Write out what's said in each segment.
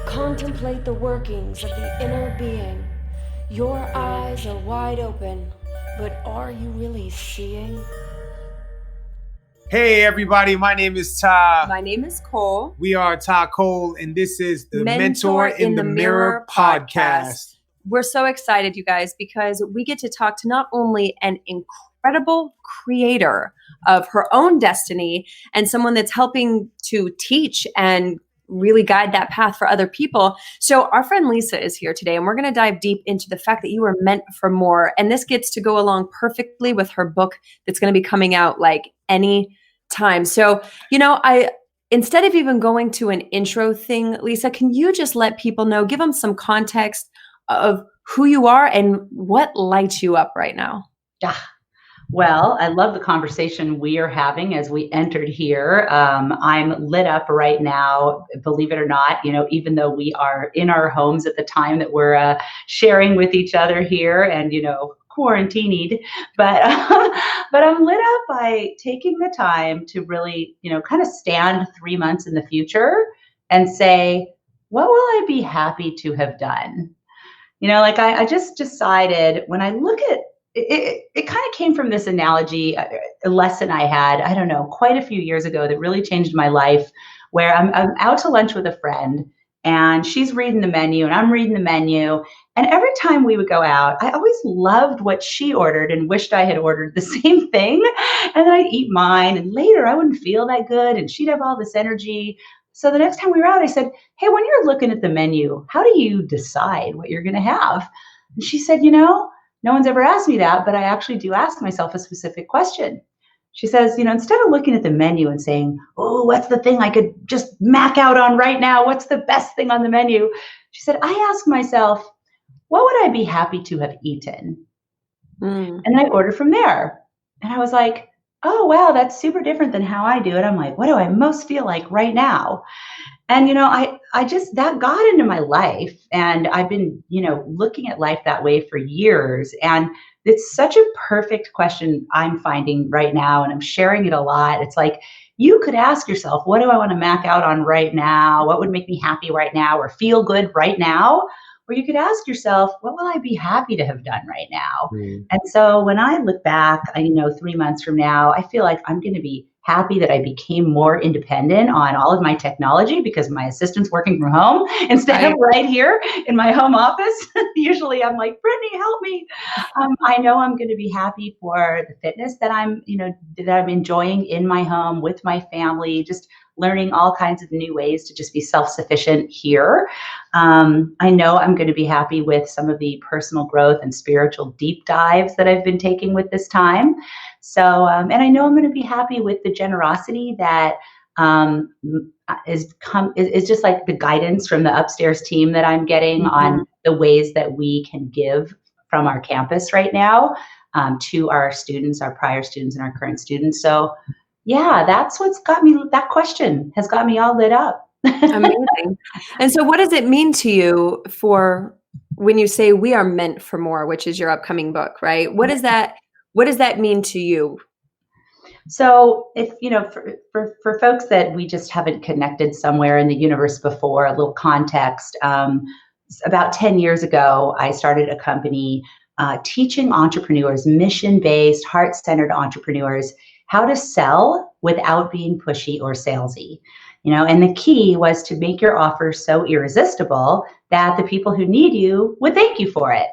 Contemplate the workings of the inner being. Your eyes are wide open, but are you really seeing? Hey everybody, my name is Ty. My name is Cole. We are Ty Cole, and this is the Mentor in the Mirror podcast. We're so excited, you guys, because we get to talk to not only an incredible creator of her own destiny and someone that's helping to teach and really guide that path for other people. So our friend Lisa is here today, and we're going to dive deep into the fact that you are meant for more. And this gets to go along perfectly with her book that's going to be coming out like any time. So, instead of even going to an intro thing, Lisa, can you just let people know, give them some context of who you are and what lights you up right now? Yeah. Well, I love the conversation we are having as we entered here. I'm lit up right now, believe it or not, even though we are in our homes at the time that we're sharing with each other here and, quarantined, but I'm lit up by taking the time to really, kind of stand 3 months in the future and say, what will I be happy to have done? I just decided when I look at it kind of came from this analogy, a lesson I had, I don't know, quite a few years ago that really changed my life, where I'm out to lunch with a friend and she's reading the menu and I'm reading the menu. And every time we would go out, I always loved what she ordered and wished I had ordered the same thing. And then I'd eat mine and later I wouldn't feel that good and she'd have all this energy. So the next time we were out, I said, hey, when you're looking at the menu, how do you decide what you're going to have? And she said, no one's ever asked me that, but I actually do ask myself a specific question. She says, instead of looking at the menu and saying, oh, what's the thing I could just mac out on right now? What's the best thing on the menu? She said, I ask myself, what would I be happy to have eaten? And then I ordered from there. And I was like, oh, wow, that's super different than how I do it. I'm like, what do I most feel like right now? And, I just, that got into my life and I've been, looking at life that way for years. And it's such a perfect question I'm finding right now. And I'm sharing it a lot. It's like, you could ask yourself, what do I want to mac out on right now? What would make me happy right now or feel good right now? Or you could ask yourself, what will I be happy to have done right now? And so when I look back, 3 months from now, I feel like I'm going to be happy that I became more independent on all of my technology because my assistant's working from home instead of right here in my home office. Usually I'm like, Brittany, help me. I know I'm going to be happy for the fitness that I'm enjoying in my home with my family, just learning all kinds of new ways to just be self-sufficient here. I know I'm going to be happy with some of the personal growth and spiritual deep dives that I've been taking with this time. So, and I know I'm going to be happy with the generosity that is just like the guidance from the upstairs team that I'm getting on the ways that we can give from our campus right now to our students, our prior students and our current students. So yeah, that's what's got me, that question has got me all lit up. Amazing. And so what does it mean to you for when you say we are meant for more, which is your upcoming book, right? What does that mean to you? So if, for folks that we just haven't connected somewhere in the universe before, a little context, about 10 years ago, I started a company teaching entrepreneurs, mission-based, heart-centered entrepreneurs, how to sell without being pushy or salesy. And the key was to make your offer so irresistible that the people who need you would thank you for it,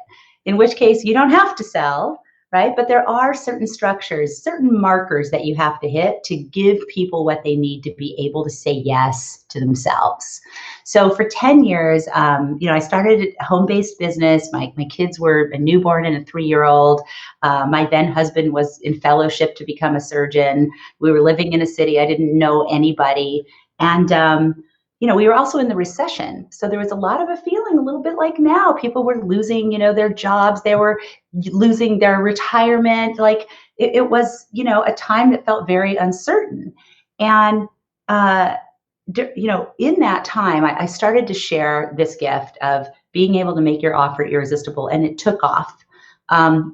in which case you don't have to sell, right? But there are certain structures, certain markers that you have to hit to give people what they need to be able to say yes to themselves. So for 10 years, I started a home-based business. My kids were a newborn and a 3-year-old. My then husband was in fellowship to become a surgeon. We were living in a city. I didn't know anybody. And we were also in the recession. So there was a lot of a feeling a little bit like now. People were losing, their jobs. They were losing their retirement. Like it was, a time that felt very uncertain. And, in that time, I started to share this gift of being able to make your offer irresistible. And it took off.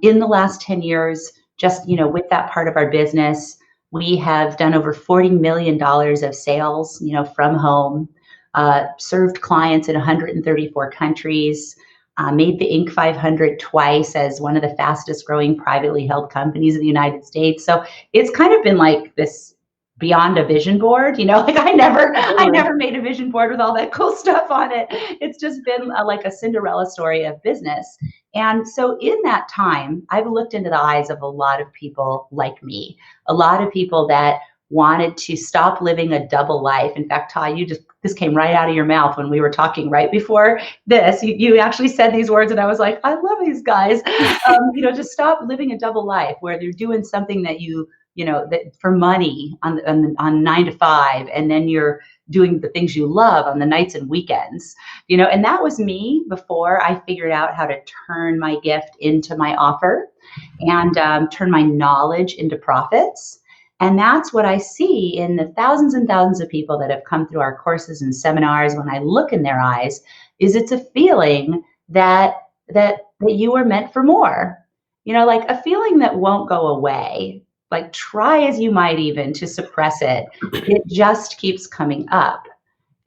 In the last 10 years, just, with that part of our business, we have done over $40 million of sales, from home. served clients in 134 countries, made the Inc. 500 twice as one of the fastest growing privately held companies in the United States. So it's kind of been like this beyond a vision board, like I never made a vision board with all that cool stuff on it. It's just been like a Cinderella story of business. And so in that time, I've looked into the eyes of a lot of people like me, a lot of people that wanted to stop living a double life. In fact, Ty, this came right out of your mouth when we were talking right before this. You actually said these words, and I was like, I love these guys. Just stop living a double life where you're doing something that that for money on 9 to 5, and then you're doing the things you love on the nights and weekends, and that was me before I figured out how to turn my gift into my offer and turn my knowledge into profits. And that's what I see in the thousands and thousands of people that have come through our courses and seminars. When I look in their eyes, is it's a feeling that you were meant for more, like a feeling that won't go away. Like try as you might even to suppress it, it just keeps coming up.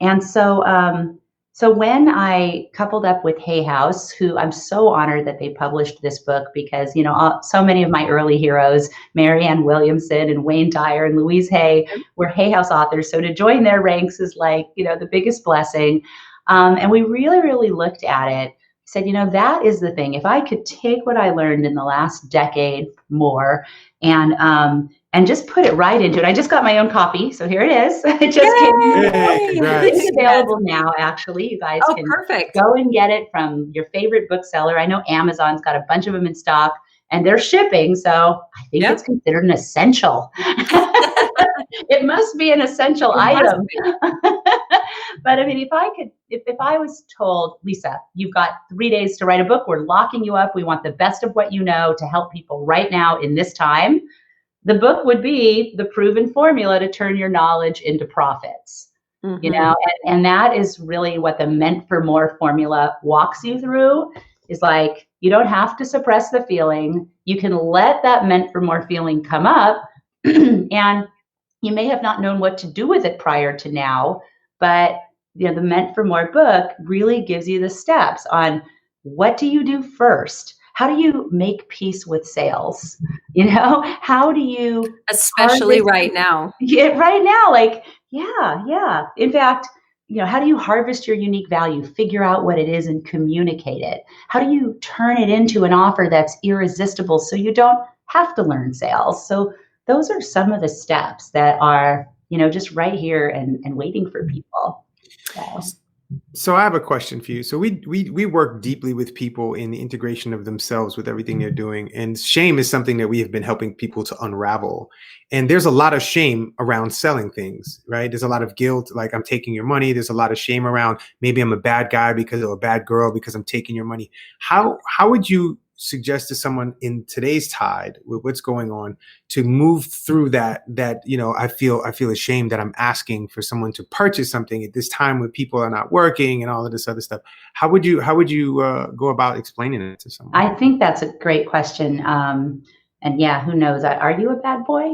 And so when I coupled up with Hay House, who I'm so honored that they published this book, because, so many of my early heroes, Marianne Williamson and Wayne Dyer and Louise Hay, were Hay House authors. So to join their ranks is like, the biggest blessing. And we really, really looked at it, said, that is the thing. If I could take what I learned in the last decade more and just put it right into it. I just got my own copy, so here it is. It just came. It's available now, actually. You guys can go and get it from your favorite bookseller. I know Amazon's got a bunch of them in stock, and they're shipping, so I think it's considered an essential. It must be an essential item. But I mean, if I was told, Lisa, you've got 3 days to write a book, we're locking you up, we want the best of what you know to help people right now in this time, the book would be the proven formula to turn your knowledge into profits. And that is really what the Meant for More formula walks you through, is like, you don't have to suppress the feeling. You can let that Meant for More feeling come up and you may have not known what to do with it prior to now, but the Meant for More book really gives you the steps on what do you do first? How do you make peace with sales? How do you, especially right now? Yeah, right now, like, yeah. In fact, how do you harvest your unique value, figure out what it is and communicate it? How do you turn it into an offer that's irresistible so you don't have to learn sales? So those are some of the steps that are, just right here and waiting for people. So I have a question for you. So we work deeply with people in the integration of themselves with everything they're doing. And shame is something that we have been helping people to unravel. And there's a lot of shame around selling things, right? There's a lot of guilt, like I'm taking your money. There's a lot of shame around maybe I'm a bad guy or a bad girl because I'm taking your money. How would you suggest to someone in today's tide with what's going on to move through that I feel ashamed that I'm asking for someone to purchase something at this time when people are not working and all of this other stuff? How would you go about explaining it to someone? I think that's a great question. And yeah, who knows? Are you a bad boy?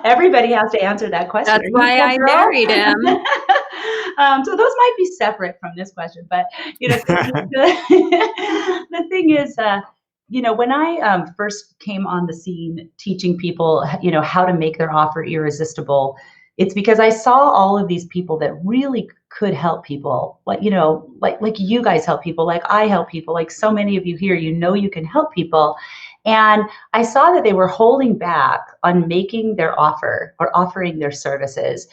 Everybody has to answer that question. That's why I married him. So those might be separate from this question, but the thing is, when I first came on the scene teaching people, how to make their offer irresistible, it's because I saw all of these people that really could help people, like you guys help people, like I help people, like so many of you here, you can help people. And I saw that they were holding back on making their offer or offering their services,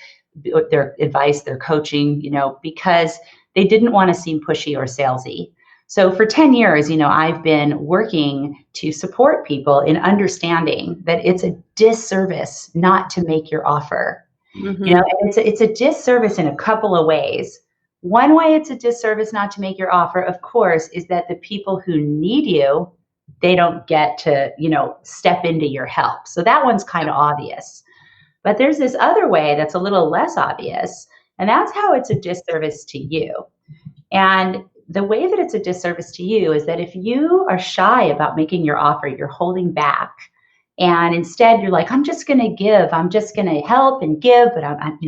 their advice, their coaching, because they didn't want to seem pushy or salesy. So for 10 years, I've been working to support people in understanding that it's a disservice not to make your offer. And it's a disservice in a couple of ways. One way it's a disservice not to make your offer, of course, is that the people who need you, they don't get to, step into your help. So that one's kind of obvious. But there's this other way that's a little less obvious, and that's how it's a disservice to you. And the way that it's a disservice to you is that if you are shy about making your offer, you're holding back, And instead you're like, I'm just going to give, I'm just going to help and give, but I'm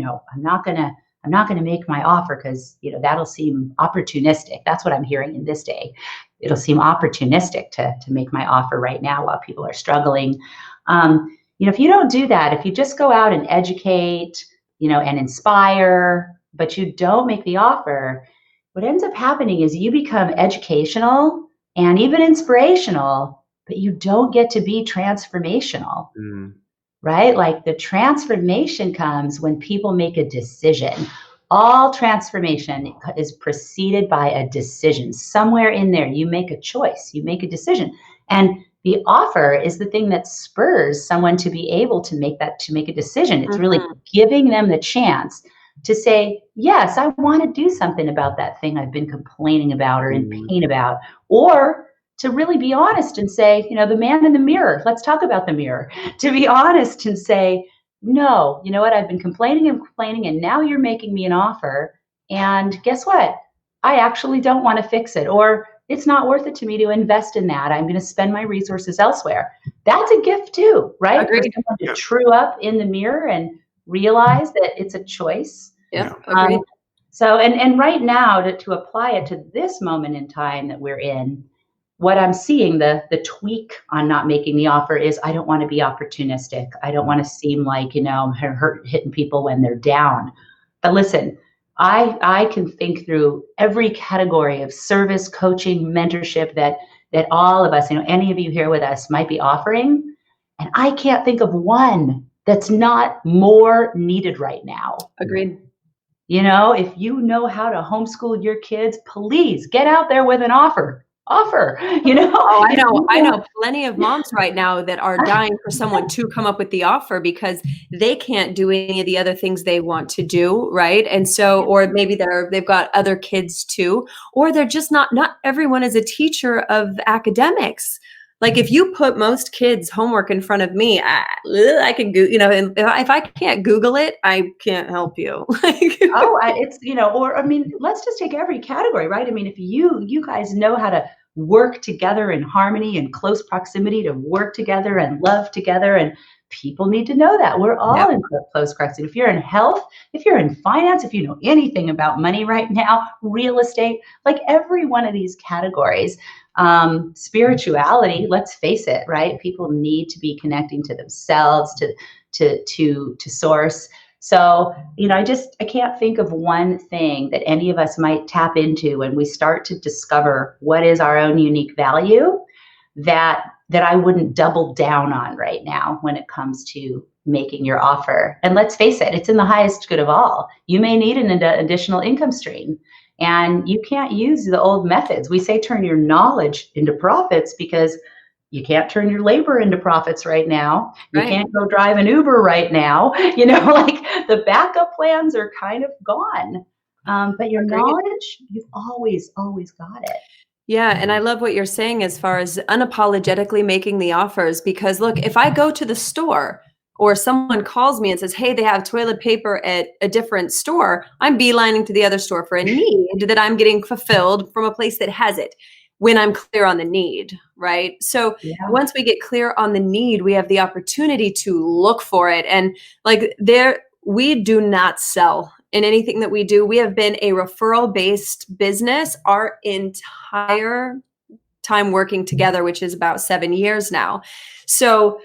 not going to make my offer because, that'll seem opportunistic. That's what I'm hearing in this day. It'll seem opportunistic to make my offer right now while people are struggling. If you don't do that, if you just go out and educate, and inspire, but you don't make the offer, what ends up happening is you become educational and even inspirational, but you don't get to be transformational, right? Like the transformation comes when people make a decision. All transformation is preceded by a decision. Somewhere in there, you make a choice, you make a decision. And the offer is the thing that spurs someone to be able to make a decision. It's really giving them the chance to say, yes, I want to do something about that thing I've been complaining about or in pain about, or to really be honest and say, the man in the mirror, let's talk about the mirror, to be honest and say, no, you know what, I've been complaining and now you're making me an offer. And guess what? I actually don't want to fix it, or it's not worth it to me to invest in that. I'm going to spend my resources elsewhere. That's a gift too, right? Agreed. For someone to true up in the mirror and realize that it's a choice. Yeah, agreed. So, and right now to apply it to this moment in time that we're in, what I'm seeing, the tweak on not making the offer is I don't want to be opportunistic. I don't want to seem like, I'm hitting people when they're down. But listen, I can think through every category of service, coaching, mentorship that all of us, any of you here with us might be offering. And I can't think of one that's not more needed right now. Agreed. If you know how to homeschool your kids, please get out there with an offer. Oh, I know plenty of moms right now that are dying for someone to come up with the offer because they can't do any of the other things they want to do, right? And so, or maybe they've got other kids too, or they're just not everyone is a teacher of academics. Like if you put most kids' homework in front of me, I can go, and if I can't Google it, I can't help you. Let's just take every category, right? If you guys know how to work together in harmony and close proximity, to work together and love together, and people need to know that we're all in close proximity. If you're in health, if you're in finance, if you know anything about money right now, real estate, like every one of these categories, spirituality, let's face it, right? People need to be connecting to themselves, to source. So, I can't think of one thing that any of us might tap into when we start to discover what is our own unique value that I wouldn't double down on right now when it comes to making your offer. And let's face it, it's in the highest good of all. You may need an additional income stream, and you can't use the old methods. We say turn your knowledge into profits because you can't turn your labor into profits right now. You can't go drive an Uber right now. Like the backup plans are kind of gone. But your knowledge, you've always got it. Yeah. And I love what you're saying as far as unapologetically making the offers, because look, if I go to the store or someone calls me and says, hey, they have toilet paper at a different store, I'm beelining to the other store for a need that I'm getting fulfilled from a place that has it when I'm clear on the need, right? So once we get clear on the need, we have the opportunity to look for it. And we do not sell in anything that we do. We have been a referral-based business our entire time working together, which is about 7 years now. So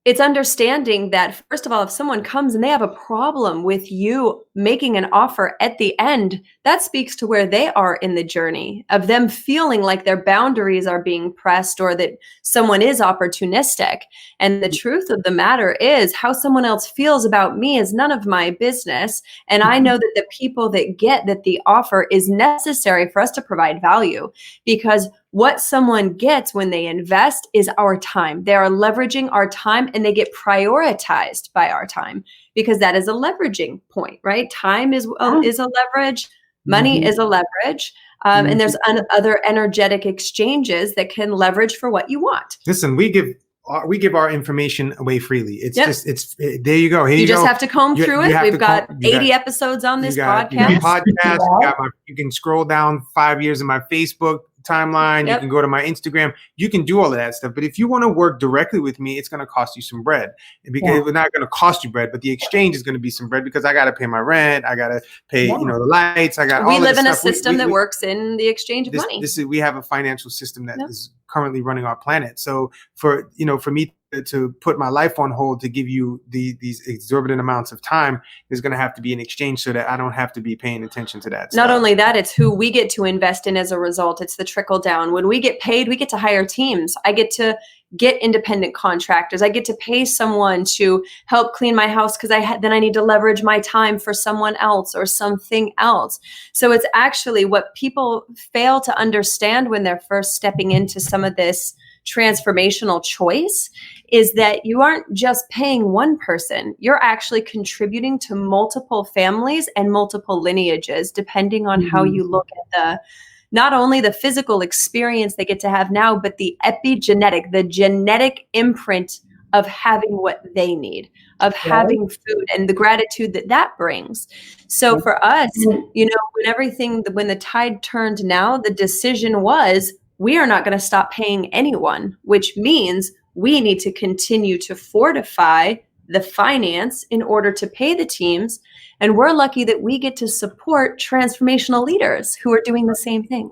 it's understanding that, first of all, if someone comes and they have a problem with you making an offer at the end, that speaks to where they are in the journey of them feeling like their boundaries are being pressed or that someone is opportunistic. And the truth of the matter is how someone else feels about me is none of my business. And I know that the people that get that the offer is necessary for us to provide value, because what someone gets when they invest is our time. They are leveraging our time and they get prioritized by our time, because that is a leveraging point, right? Time is a leverage. Money is a leverage. And there's other energetic exchanges that can leverage for what you want. Listen, we give our information away freely. It's there you go. Here you just go. have to comb through it. We've got 80 episodes on this podcast. You can scroll down 5 years of my Facebook timeline. You Yep. can go to my Instagram. You can do all of that stuff. But if you want to work directly with me, it's going to cost you some bread. And because it's not going to cost you bread, but the exchange is going to be some bread because I got to pay my rent. I got to pay, the lights. I got all We of live this in a stuff. system that works in the exchange of money. We have a financial system that is currently running our planet. So for me to put my life on hold to give you these exorbitant amounts of time, there's going to have to be an exchange so that I don't have to be paying attention to that. Not only that, it's who we get to invest in as a result. It's the trickle down. When we get paid, we get to hire teams. I get to get independent contractors. I get to pay someone to help clean my house because then I need to leverage my time for someone else or something else. So it's actually what people fail to understand when they're first stepping into some of this transformational choice is that you aren't just paying one person. You're actually contributing to multiple families and multiple lineages, depending on how you look at not only the physical experience they get to have now, but the epigenetic, the genetic imprint of having what they need, of having food and the gratitude that brings. So for us, when the tide turned now, the decision was, we are not going to stop paying anyone, which means we need to continue to fortify the finance in order to pay the teams. And we're lucky that we get to support transformational leaders who are doing the same thing.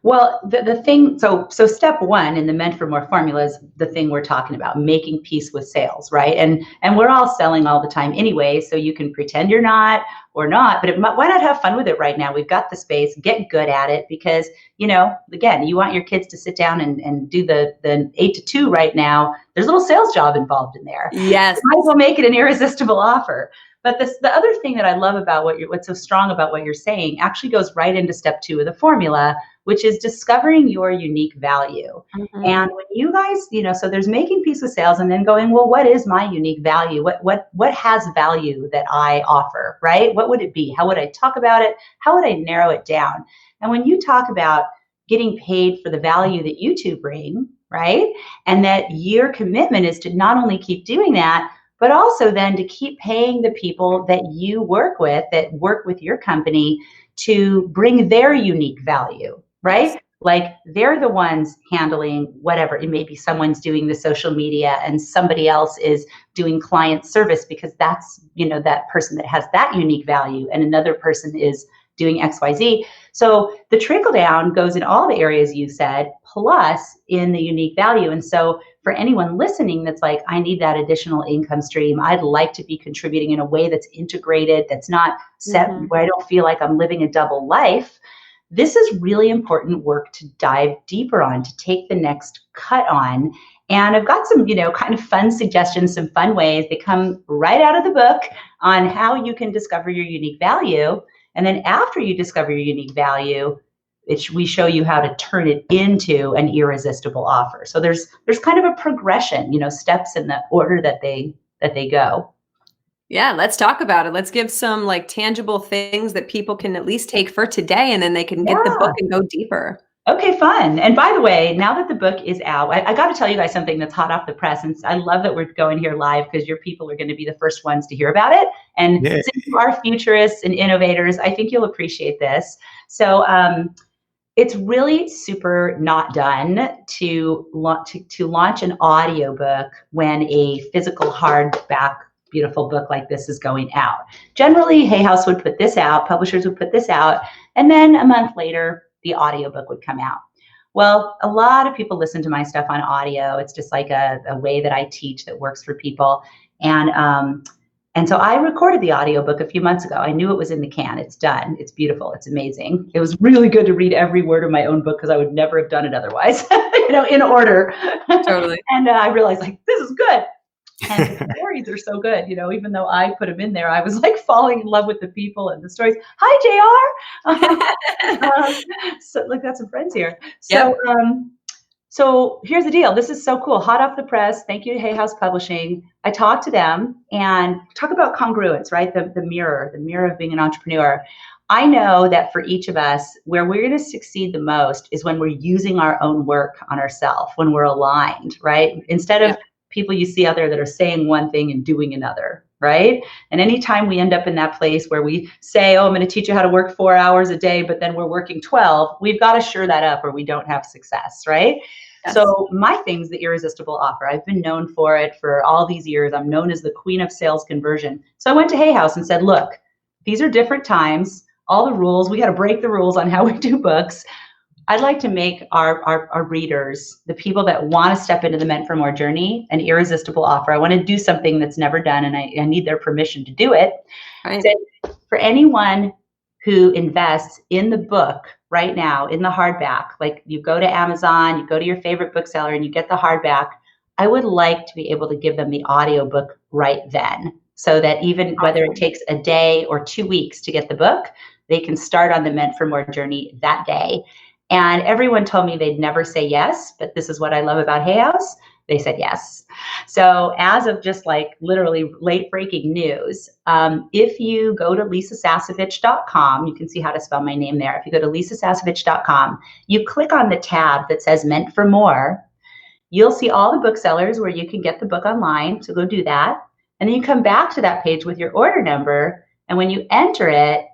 Well, the thing, so step one in the Meant for More formula is the thing we're talking about, making peace with sales, right? And we're all selling all the time anyway, so you can pretend you're not or not, but why not have fun with it right now? We've got the space, get good at it, because, again, you want your kids to sit down and do the 8 to 2 right now. There's a little sales job involved in there. Yes. You might as well make it an irresistible offer. But the other thing that I love about what's so strong about what you're saying actually goes right into step 2 of the formula, which is discovering your unique value. Mm-hmm. And when you guys, so there's making peace with sales and then going, well, what is my unique value? What has value that I offer, right? What would it be? How would I talk about it? How would I narrow it down? And when you talk about getting paid for the value that you two bring, right? And that your commitment is to not only keep doing that, but also then to keep paying the people that you work with, that work with your company, to bring their unique value, right? Like they're the ones handling whatever. It may be someone's doing the social media and somebody else is doing client service because that's, that person that has that unique value, and another person is doing XYZ. So the trickle down goes in all the areas you said, plus in the unique value. And so for anyone listening that's like, I need that additional income stream, I'd like to be contributing in a way that's integrated, that's not set where I don't feel like I'm living a double life. This is really important work to dive deeper on, to take the next cut on. And I've got some, kind of fun suggestions, some fun ways. They come right out of the book on how you can discover your unique value. And then after you discover your unique value, we show you how to turn it into an irresistible offer. So there's kind of a progression, steps in the order that they go. Yeah, let's talk about it. Let's give some tangible things that people can at least take for today, and then they can get the book and go deeper. Okay, fun. And by the way, now that the book is out, I got to tell you guys something that's hot off the press. And I love that we're going here live because your people are going to be the first ones to hear about it. And since you are futurists and innovators, I think you'll appreciate this. So it's really super not done to launch an audiobook when a physical hardback beautiful book like this is going out. Generally, Hay House would put this out, publishers would put this out, and then a month later, the audiobook would come out. Well, a lot of people listen to my stuff on audio. It's just like a way that I teach that works for people. And so I recorded the audiobook a few months ago. I knew it was in the can. It's done. It's beautiful. It's amazing. It was really good to read every word of my own book because I would never have done it otherwise, in order. Totally. And I realized this is good. And the stories are so good, even though I put them in there, I was falling in love with the people and the stories. Hi, JR. So got some friends here. So, so here's the deal. This is so cool. Hot off the press. Thank you to Hay House Publishing. I talked to them and talk about congruence, right? The mirror of being an entrepreneur. I know that for each of us, where we're going to succeed the most is when we're using our own work on ourselves, when we're aligned, right? Instead of people you see out there that are saying one thing and doing another, right? And anytime we end up in that place where we say, oh, I'm going to teach you how to work 4 hours a day, but then we're working 12, we've got to shore that up or we don't have success, right? Yes. So my thing's the irresistible offer. I've been known for it for all these years. I'm known as the queen of sales conversion. So I went to Hay House and said, look, these are different times. All the rules, we got to break the rules on how we do books. I'd like to make our readers, the people that want to step into the Meant for More journey, an irresistible offer. I want to do something that's never done, and I need their permission to do it. Right. So for anyone who invests in the book right now, in the hardback, like you go to Amazon, you go to your favorite bookseller and you get the hardback, I would like to be able to give them the audiobook right then, so that even whether it takes a day or 2 weeks to get the book, they can start on the Meant for More journey that day. And everyone told me they'd never say yes, but this is what I love about Hay House. They said yes. So as of just like literally late breaking news, if you go to lisasasevich.com, you can see how to spell my name there. If you go to lisasasevich.com, you click on the tab that says Meant for More, you'll see all the booksellers where you can get the book online. So go do that. And then you come back to that page with your order number. And when you enter it,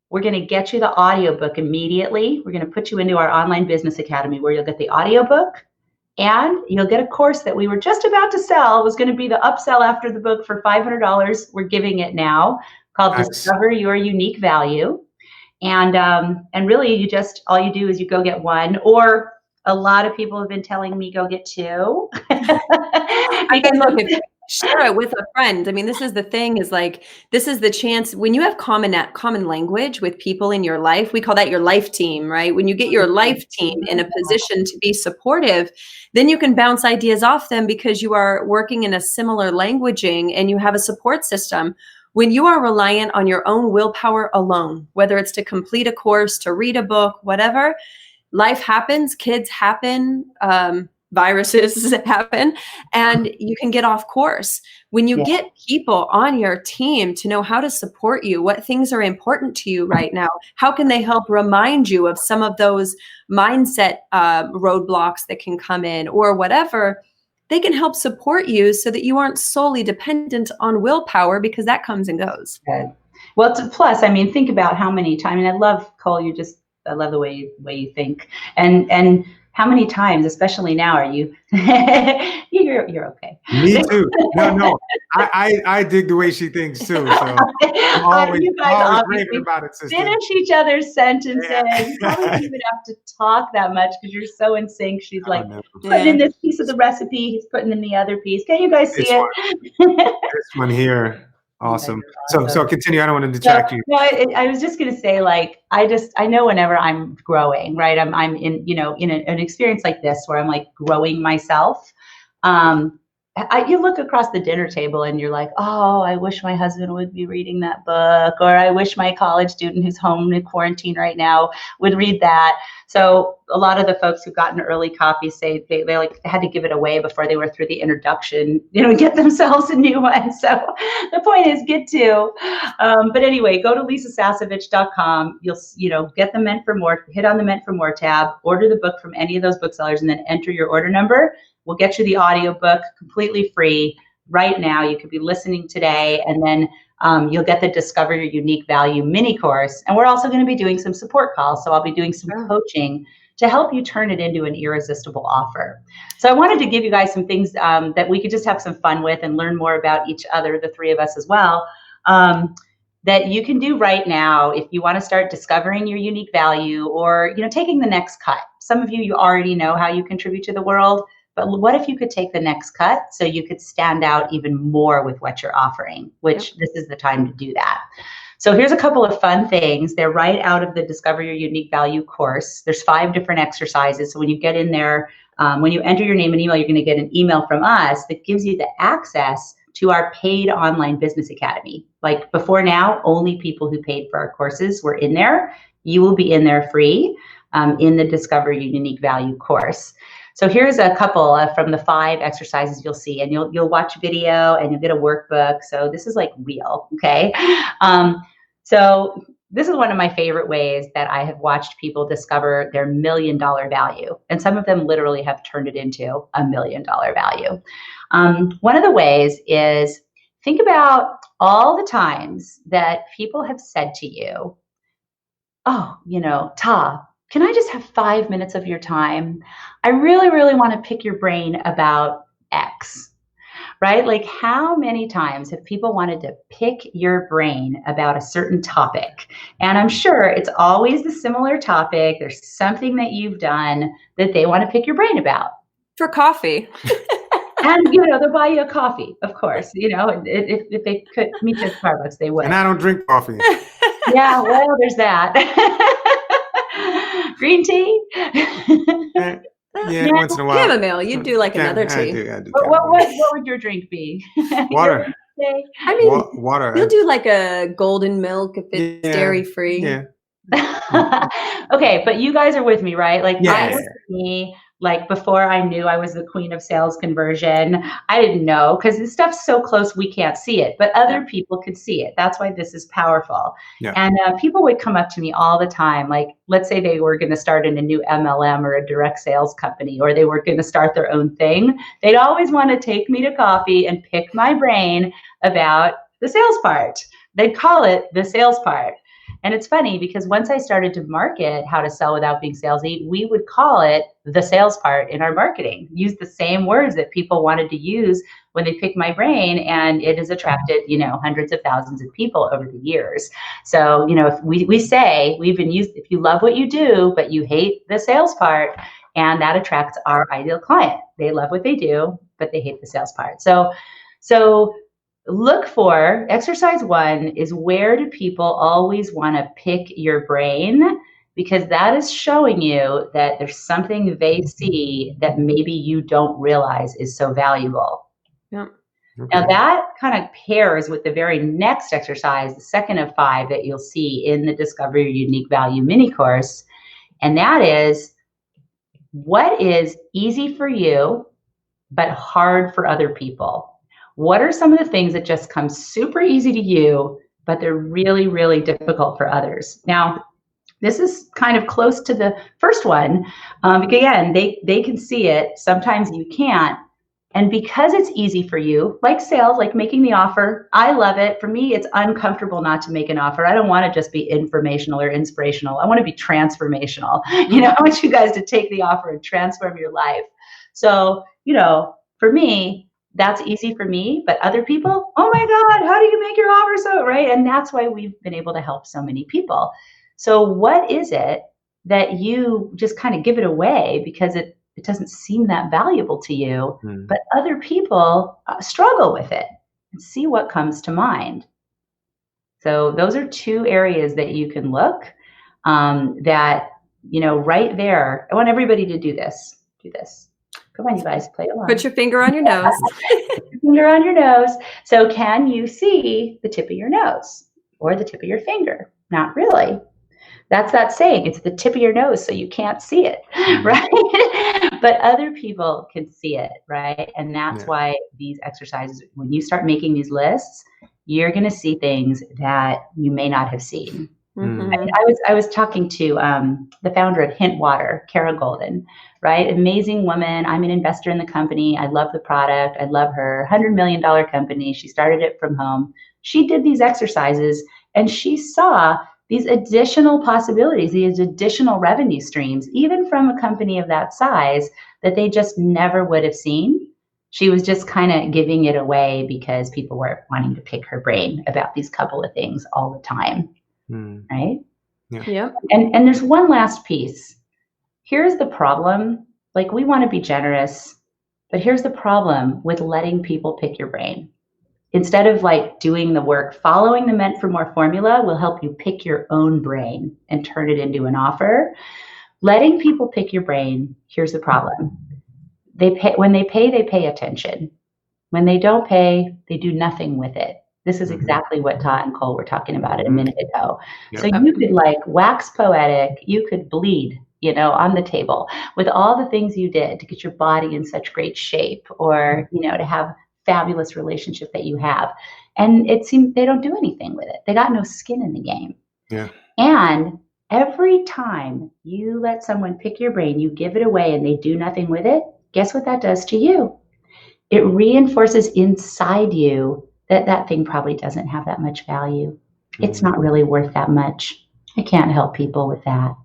we're going to get you the audiobook immediately. We're going to put you into our online business academy where you'll get the audiobook and you'll get a course that we were just about to sell. It was going to be the upsell after the book for $500. We're giving it now, called Discover Your Unique Value. And really you just, all you do is you go get one, or a lot of people have been telling me go get two. I can look at share it with a friend. I mean, this is the thing, is like, this is the chance when you have common language with people in your life. We call that your life team, right? When you get your life team in a position to be supportive, then you can bounce ideas off them because you are working in a similar languaging and you have a support system. When you are reliant on your own willpower alone, whether it's to complete a course, to read a book, whatever, life happens, kids happen, viruses happen, and you can get off course. When you get people on your team to know how to support you, what things are important to you right now, how can they help remind you of some of those mindset roadblocks that can come in or whatever, they can help support you so that you aren't solely dependent on willpower, because that comes and goes. Good. Well, it's a plus. I mean, think about how many times, and I love, Cole, I love the way you think. And how many times, especially now, are you, you're okay. Me too. No, I dig the way she thinks too. So I'm always raving about it, sister. Finish each other's sentences. You probably don't even have to talk that much because you're so in sync. She's like, putting in this piece of the recipe, he's putting in the other piece. Can you guys see it? This one here. Awesome. So continue. I don't want to detract you. No, I was just going to say, like, I know whenever I'm growing, right? I'm in, in an experience like this where I'm like growing myself. You look across the dinner table and you're like, oh, I wish my husband would be reading that book, or I wish my college student who's home in quarantine right now would read that. So a lot of the folks who got an early copy say they like had to give it away before they were through the introduction, get themselves a new one. So the point is, get two. But anyway, go to lisasasevich.com. You'll get the Meant for More, hit on the Meant for More tab, order the book from any of those booksellers, and then enter your order number. We'll get you the audiobook completely free right now. You could be listening today, and then you'll get the Discover Your Unique Value mini course. And we're also going to be doing some support calls. So I'll be doing some coaching to help you turn it into an irresistible offer. So I wanted to give you guys some things that we could just have some fun with and learn more about each other, the three of us as well, that you can do right now if you want to start discovering your unique value, or taking the next cut. Some of you already know how you contribute to the world. But what if you could take the next cut so you could stand out even more with what you're offering, which this is the time to do that. So here's a couple of fun things. They're right out of the Discover Your Unique Value course. There's 5 different exercises. So when you get in there, when you enter your name and email, you're going to get an email from us that gives you the access to our paid online business academy. Like before now, only people who paid for our courses were in there. You will be in there free in the Discover Your Unique Value course. So here's a couple from the 5 exercises you'll see, and you'll watch video and you'll get a workbook. So this is like real, okay? So this is one of my favorite ways that I have watched people discover their $1 million value. And some of them literally have turned it into a $1 million value. One of the ways is think about all the times that people have said to you, oh, Ta, can I just have 5 minutes of your time? I really, really want to pick your brain about X, right? Like, how many times have people wanted to pick your brain about a certain topic? And I'm sure it's always the similar topic. There's something that you've done that they want to pick your brain about. For coffee. And, they'll buy you a coffee, of course. If they could meet you at Starbucks, they would. And I don't drink coffee. Yeah, well, there's that. Green tea? Yeah, once in a while. Chamomile. You'd do like another tea. I do What would your drink be? Water. I mean, water. You'll do like a golden milk if it's dairy-free. Yeah. Okay, but you guys are with me, right? Like, Yeah. Me, like, before I knew I was the queen of sales conversion, I didn't know, because this stuff's so close we can't see it, but other people could see it. That's why this is powerful. Yeah. And people would come up to me all the time, like, let's say they were going to start in a new MLM or a direct sales company, or they were going to start their own thing. They'd always want to take me to coffee and pick my brain about the sales part. They'd call it the sales part. And it's funny because once I started to market how to sell without being salesy, we would call it the sales part in our marketing, use the same words that people wanted to use when they picked my brain. And it has attracted, hundreds of thousands of people over the years. So, if we say we've been used, if you love what you do, but you hate the sales part, and that attracts our ideal client. They love what they do, but they hate the sales part. So look for exercise 1 is, where do people always want to pick your brain? Because that is showing you that there's something they see that maybe you don't realize is so valuable. Yeah. Okay. Now that kind of pairs with the very next exercise, the second of 5 that you'll see in the Discover Your Unique Value mini course. And that is, what is easy for you, but hard for other people? What are some of the things that just come super easy to you, but they're really, really difficult for others? Now, this is kind of close to the first one. Because again, they can see it. Sometimes you can't. And because it's easy for you, like sales, like making the offer, I love it. For me, it's uncomfortable not to make an offer. I don't want to just be informational or inspirational. I want to be transformational. I want you guys to take the offer and transform your life. So, for me, that's easy for me, but other people, oh my God, how do you make your offer so, right? And that's why we've been able to help so many people. So what is it that you just kind of give it away because it doesn't seem that valuable to you, but other people struggle with it, and see what comes to mind. So those are 2 areas that you can look that, right there. I want everybody to do this. Come on, you guys, play along. Put your finger on your nose. Put your finger on your nose. So can you see the tip of your nose or the tip of your finger? Not really. That's that saying. It's the tip of your nose, so you can't see it, right? But other people can see it, right? And that's why these exercises, when you start making these lists, you're going to see things that you may not have seen. Mm-hmm. I was talking to the founder of Hint Water, Kara Golden, right? Amazing woman. I'm an investor in the company. I love the product. I love her. $100 million company. She started it from home. She did these exercises and she saw these additional possibilities, these additional revenue streams, even from a company of that size, that they just never would have seen. She was just kind of giving it away because people were wanting to pick her brain about these couple of things all the time. Right? Yeah. And there's one last piece. Here's the problem. Like, we want to be generous, but here's the problem with letting people pick your brain. Instead of like doing the work, following the Meant for More formula will help you pick your own brain and turn it into an offer. Letting people pick your brain, here's the problem. When they pay attention. When they don't pay, they do nothing with it. This is exactly what Todd and Cole were talking about a minute ago. Yep. So you could like wax poetic, you could bleed, on the table with all the things you did to get your body in such great shape, or, to have fabulous relationship that you have. And it seems they don't do anything with it. They got no skin in the game. Yeah. And every time you let someone pick your brain, you give it away and they do nothing with it, guess what that does to you? It reinforces inside you that thing probably doesn't have that much value. It's not really worth that much. I can't help people with that,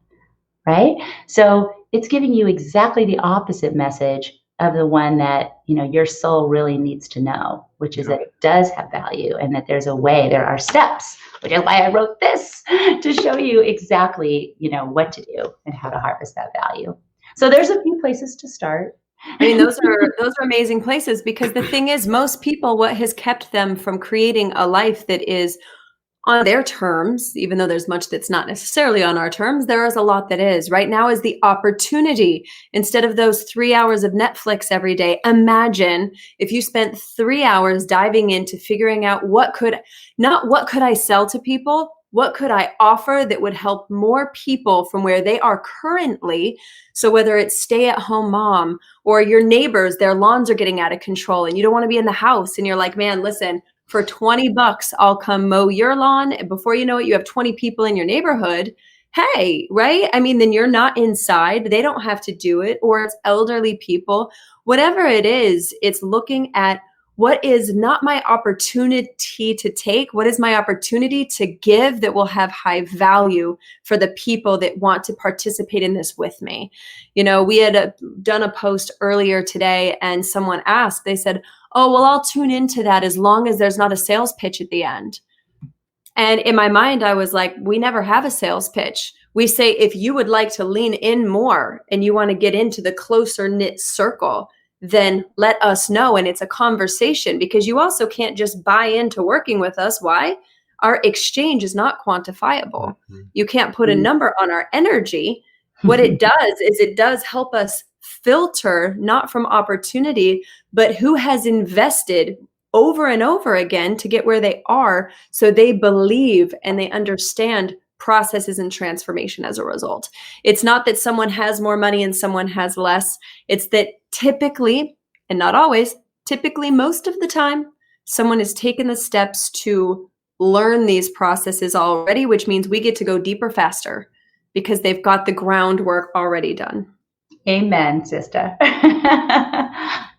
right? So it's giving you exactly the opposite message of the one that, your soul really needs to know, which is that it does have value and that there's a way, there are steps, which is why I wrote this, to show you exactly, what to do and how to harvest that value. So there's a few places to start. I mean, those are amazing places, because the thing is, most people, what has kept them from creating a life that is on their terms, even though there's much that's not necessarily on our terms, there is a lot that is. Right now is the opportunity. Instead of those 3 hours of Netflix every day, imagine if you spent 3 hours diving into figuring out what could I sell to people? What could I offer that would help more people from where they are currently? So whether it's stay-at-home mom or your neighbors, their lawns are getting out of control and you don't want to be in the house and you're like, man, listen, for $20, I'll come mow your lawn. And before you know it, you have 20 people in your neighborhood. Hey, right? I mean, then you're not inside. They don't have to do it. Or it's elderly people. Whatever it is, it's looking at what is not my opportunity to take, what is my opportunity to give that will have high value for the people that want to participate in this with me. We had done a post earlier today and someone asked, they said, oh, well, I'll tune into that as long as there's not a sales pitch at the end. And in my mind, I was like, we never have a sales pitch. We say, if you would like to lean in more and you want to get into the closer knit circle, then let us know. And it's a conversation, because you also can't just buy into working with us. Why? Our exchange is not quantifiable. You can't put a number on our energy. What it does is it does help us filter, not from opportunity, but who has invested over and over again to get where they are, so they believe and they understand processes and transformation as a result. It's not that someone has more money and someone has less. It's that typically, and not always, typically most of the time, someone has taken the steps to learn these processes already, which means we get to go deeper faster because they've got the groundwork already done. Amen, sister.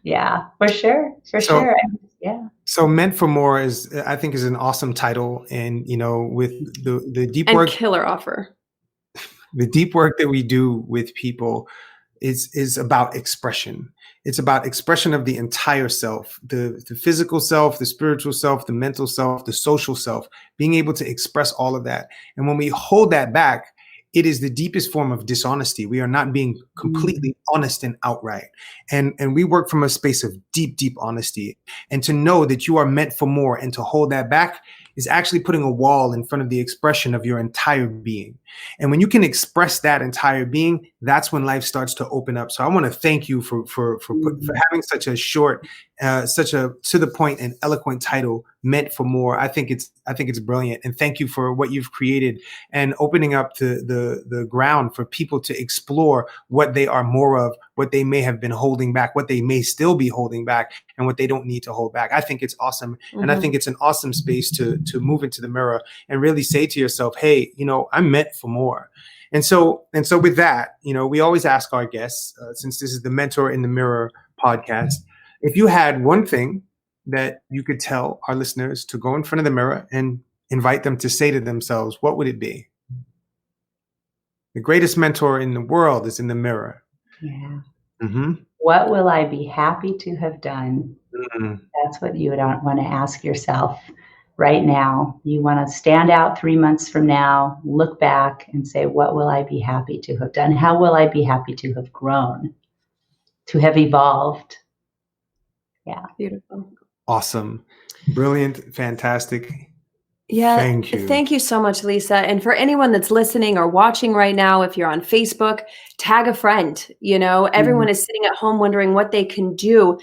Yeah, for sure. Sure. Yeah. So Meant for More is an awesome title. And, with the deep work, killer offer, the deep work that we do with people is about expression. It's about expression of the entire self, the physical self, the spiritual self, the mental self, the social self, being able to express all of that. And when we hold that back, it is the deepest form of dishonesty. We are not being completely honest and outright. And we work from a space of deep, deep honesty. And to know that you are meant for more and to hold that back is actually putting a wall in front of the expression of your entire being. And when you can express that entire being, that's when life starts to open up. So I want to thank you for having such a short, such a to the point and eloquent title, Meant for More. I think it's brilliant. And thank you for what you've created and opening up the ground for people to explore what they are more of, what they may have been holding back, what they may still be holding back, and what they don't need to hold back. I think it's awesome. And I think it's an awesome space to move into the mirror and really say to yourself, hey, I'm meant for more. And so with that, we always ask our guests, since this is the Mentor in the Mirror podcast, if you had one thing that you could tell our listeners to go in front of the mirror and invite them to say to themselves, what would it be? The greatest mentor in the world is in the mirror. Yeah. Mm-hmm. What will I be happy to have done? Mm-hmm. That's what you would want to ask yourself right now. You want to stand out 3 months from now, look back and say, what will I be happy to have done? How will I be happy to have grown, to have evolved? Yeah. Beautiful. Awesome. Brilliant. Fantastic. Yeah. Thank you. Thank you so much, Lisa. And for anyone that's listening or watching right now, if you're on Facebook, tag a friend. Everyone is sitting at home wondering what they can do.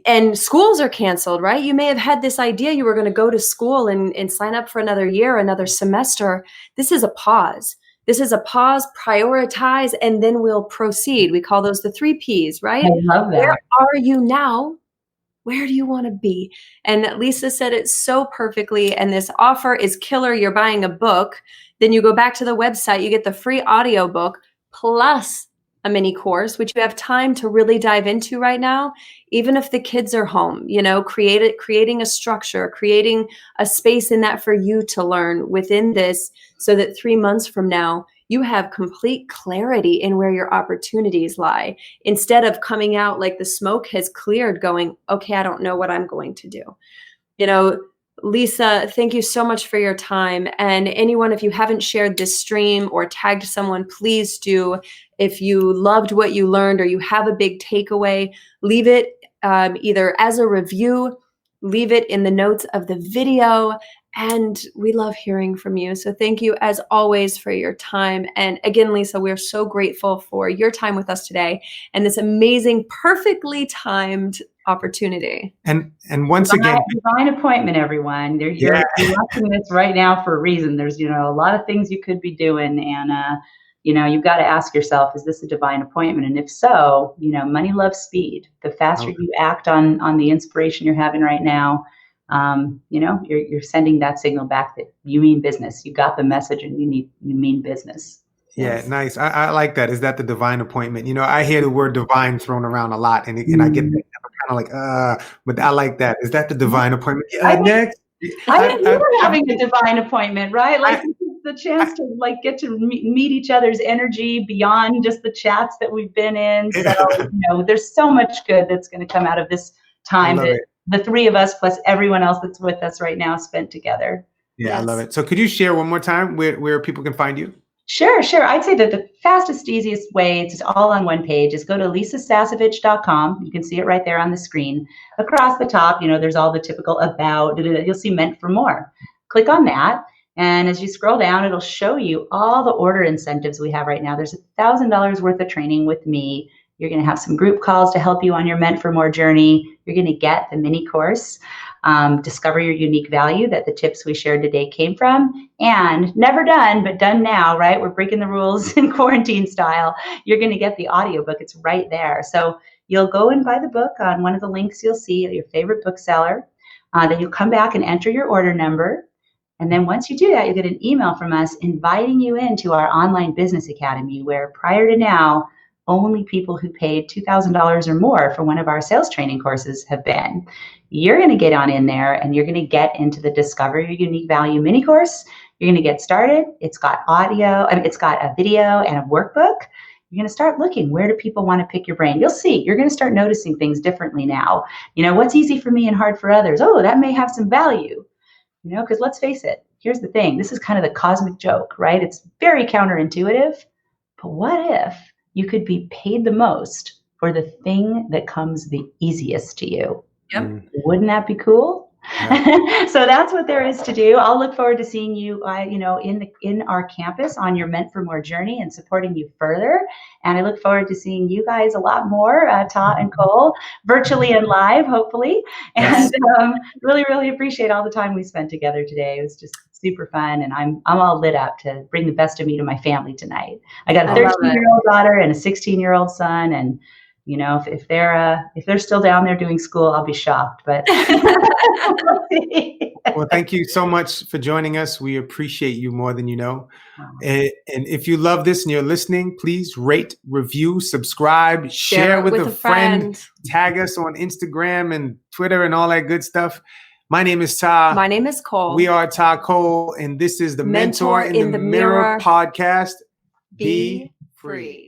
And schools are canceled, right? You may have had this idea you were going to go to school and sign up for another year, another semester. This is a pause. This is a pause, prioritize, and then we'll proceed. We call those the 3 Ps, right? I love that. Where are you now? Where do you want to be? And Lisa said it so perfectly. And this offer is killer. You're buying a book. Then you go back to the website, you get the free audiobook plus a mini course, which you have time to really dive into right now, even if the kids are home, creating a structure, creating a space in that for you to learn within this, so that 3 months from now, you have complete clarity in where your opportunities lie, instead of coming out like the smoke has cleared going, okay, I don't know what I'm going to do. Lisa, thank you so much for your time. And anyone, if you haven't shared this stream or tagged someone, please do. If you loved what you learned or you have a big takeaway, leave it either as a review, leave it in the notes of the video. And we love hearing from you. So thank you as always for your time. And again, Lisa, we're so grateful for your time with us today and this amazing, perfectly timed opportunity. And once again, divine appointment, everyone. You're watching this right now for a reason. There's, a lot of things you could be doing. And, you've got to ask yourself, is this a divine appointment? And if so, money loves speed. The faster you act on the inspiration you're having right now, you're sending that signal back that you mean business. You got the message and you mean business. Yeah, nice. I like that. Is that the divine appointment? I hear the word divine thrown around a lot, and I get kind of like, but I like that. Is that the divine appointment? Next. I think we're having a divine appointment, right? Like the chance to get to meet each other's energy beyond just the chats that we've been in. So, there's so much good that's going to come out of this time that the three of us plus everyone else that's with us right now spent together. Yeah, yes. I love it. So could you share one more time where people can find you? Sure. I'd say that the fastest, easiest way, it's all on one page, is go to lisasasevich.com. You can see it right there on the screen. Across the top, there's all the typical about, you'll see meant for more. Click on that. And as you scroll down, it'll show you all the order incentives we have right now. There's $1,000 worth of training with me. You're going to have some group calls to help you on your meant for more journey. You're going to get the mini course. Discover your unique value that the tips we shared today came from. And never done, but done now, right? We're breaking the rules in quarantine style. You're going to get the audiobook. It's right there. So you'll go and buy the book on one of the links you'll see at your favorite bookseller. Then you'll come back and enter your order number. And then once you do that, you'll get an email from us inviting you into our online business academy, where prior to now, only people who paid $2,000 or more for one of our sales training courses have been. You're going to get on in there and you're going to get into the Discover Your Unique Value mini course. You're going to get started. It's got it's got a video and a workbook. You're going to start looking, where do people want to pick your brain? You'll see, you're going to start noticing things differently now. What's easy for me and hard for others? Oh, that may have some value. Because let's face it, here's the thing. This is kind of the cosmic joke, right? It's very counterintuitive. But what if you could be paid the most for the thing that comes the easiest to you? Yep. Wouldn't that be cool? Yeah. So that's what there is to do. I'll look forward to seeing you, in our campus on your Meant for More journey and supporting you further. And I look forward to seeing you guys a lot more, Ta and Cole, virtually and live, hopefully. And really, really appreciate all the time we spent together today. It was just super fun, and I'm all lit up to bring the best of me to my family tonight. I got a 13-year-old daughter and a 16-year-old son, and if they're still down there doing school, I'll be shocked. But well, thank you so much for joining us. We appreciate you more than you know. And if you love this and you're listening, please rate, review, subscribe, share with a friend, tag us on Instagram and Twitter and all that good stuff. My name is Ta. My name is Cole. We are Ta Cole, and this is the Mentor in the Mirror podcast. Be free.